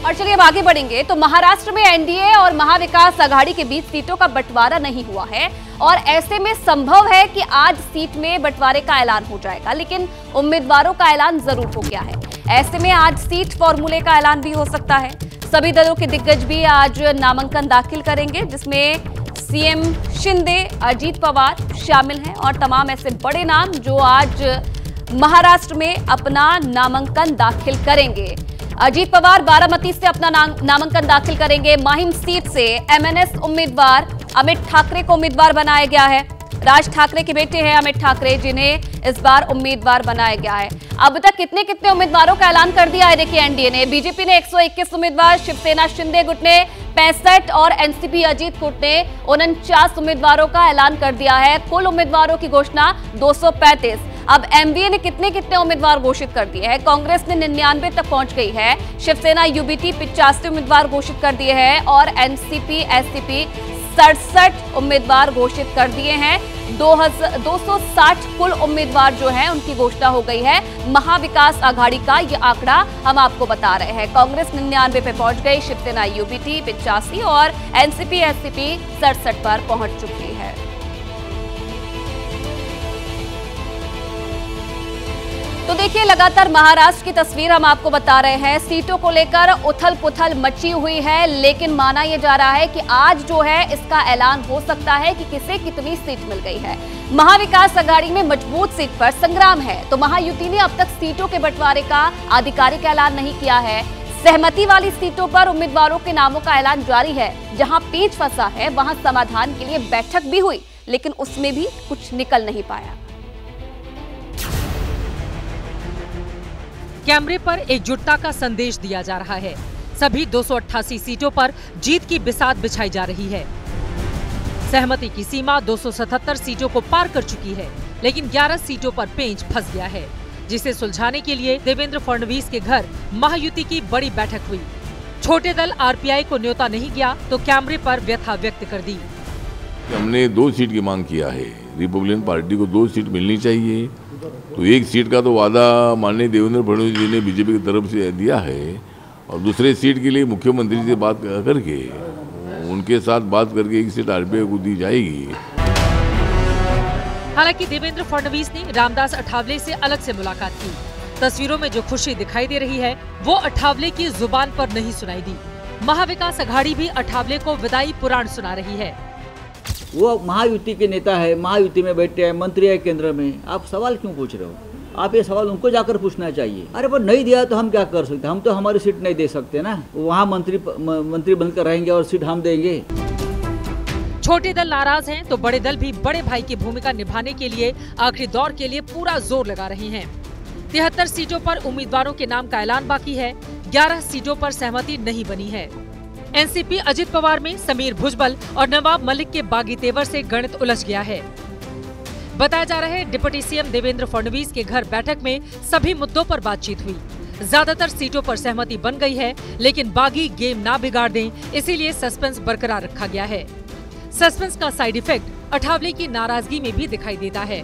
और चलिए अब आगे बढ़ेंगे तो महाराष्ट्र में एनडीए और महाविकास आघाड़ी के बीच सीटों का बंटवारा नहीं हुआ है और ऐसे में संभव है कि आज सीट में बंटवारे का ऐलान हो जाएगा, लेकिन उम्मीदवारों का ऐलान जरूर हो गया है। ऐसे में आज सीट फॉर्मूले का ऐलान भी हो सकता है। सभी दलों के दिग्गज भी आज नामांकन दाखिल करेंगे, जिसमें सीएम शिंदे, अजीत पवार शामिल हैं और तमाम ऐसे बड़े नाम जो आज महाराष्ट्र में अपना नामांकन दाखिल करेंगे। अजीत पवार बारामती से अपना नामांकन दाखिल करेंगे। माहिम सीट से एमएनएस उम्मीदवार अमित ठाकरे को उम्मीदवार बनाया गया है। राज ठाकरे के बेटे हैं अमित ठाकरे, जिन्हें इस बार उम्मीदवार बनाया गया है। अब तक कितने उम्मीदवारों का ऐलान कर दिया है। देखिए, एनडीए ने, बीजेपी ने 121 उम्मीदवार, शिवसेना शिंदे गुट ने 65 और एनसीपी अजीत गुट ने 49 उम्मीदवारों का ऐलान कर दिया है। कुल उम्मीदवारों की घोषणा 235। अब एमवीए ने कितने उम्मीदवार घोषित कर दिए हैं। कांग्रेस ने 99 तक पहुंच गई है। शिवसेना यूबीटी 85 उम्मीदवार घोषित कर दिए हैं और एनसीपी एससीपी 67 उम्मीदवार घोषित कर दिए हैं। 260 कुल उम्मीदवार जो हैं उनकी घोषणा हो गई है। महाविकास आघाड़ी का ये आंकड़ा हम आपको बता रहे हैं। कांग्रेस 99 पे पहुंच गई, शिवसेना यूबीटी 85 और एनसीपी एससीपी 67 पर पहुंच चुकी है। तो देखिए, लगातार महाराष्ट्र की तस्वीर हम आपको बता रहे हैं। सीटों को लेकर उथल पुथल मची हुई है, लेकिन माना यह जा रहा है कि आज जो है इसका ऐलान हो सकता है कि किसे कितनी सीट मिल गई है। महाविकास आघाड़ी में मजबूत सीट पर संग्राम है, तो महायुति ने अब तक सीटों के बंटवारे का आधिकारिक ऐलान नहीं किया है। सहमति वाली सीटों पर उम्मीदवारों के नामों का ऐलान जारी है। जहां पेच फंसा है वहां समाधान के लिए बैठक भी हुई, लेकिन उसमें भी कुछ निकल नहीं पाया। कैमरे पर एकजुटता का संदेश दिया जा रहा है। सभी 288 सीटों पर जीत की बिसात बिछाई जा रही है। सहमति की सीमा 277 सीटों को पार कर चुकी है, लेकिन 11 सीटों पर पेंच फंस गया है, जिसे सुलझाने के लिए देवेंद्र फडणवीस के घर महायुति की बड़ी बैठक हुई। छोटे दल आरपीआई को न्योता नहीं गया तो कैमरे पर व्यथा व्यक्त कर दी। हमने 2 सीट की मांग किया है। रिपब्लिकन पार्टी को 2 सीट मिलनी चाहिए, तो 1 सीट का तो वादा माननीय देवेंद्र फडणवीस जी ने बीजेपी की तरफ से दिया है और दूसरे सीट के लिए मुख्यमंत्री से बात करके, उनके साथ बात करके 1 सीट आरपीआई को दी जाएगी। हालांकि देवेंद्र फडणवीस ने रामदास अठावले से अलग से मुलाकात की। तस्वीरों में जो खुशी दिखाई दे रही है वो अठावले की जुबान पर नहीं सुनाई दी। महाविकास आघाड़ी भी अठावले को विदाई पुराण सुना रही है। वो महायुति के नेता है, महायुति में बैठे हैं, मंत्री है केंद्र में, आप सवाल क्यों पूछ रहे हो? आप ये सवाल उनको जाकर पूछना चाहिए। अरे पर नहीं दिया तो हम क्या कर सकते? हम तो हमारी सीट नहीं दे सकते ना। वहाँ मंत्री बनकर रहेंगे और सीट हम देंगे। छोटे दल नाराज हैं तो बड़े दल भी बड़े भाई की भूमिका निभाने के लिए आखिरी दौर के लिए पूरा जोर लगा रहे हैं। 73 सीटों पर उम्मीदवारों के नाम का ऐलान बाकी है। 11 सीटों पर सहमति नहीं बनी है। एनसीपी अजित पवार में समीर भुजबल और नवाब मलिक के बागी तेवर से गणित उलझ गया है। बताया जा रहा है डिप्टी सीएम देवेंद्र फडणवीस के घर बैठक में सभी मुद्दों पर बातचीत हुई। ज्यादातर सीटों पर सहमति बन गई है, लेकिन बागी गेम ना बिगाड़ दें, इसीलिए सस्पेंस बरकरार रखा गया है। सस्पेंस का साइड इफेक्ट अठावले की नाराजगी में भी दिखाई देता है।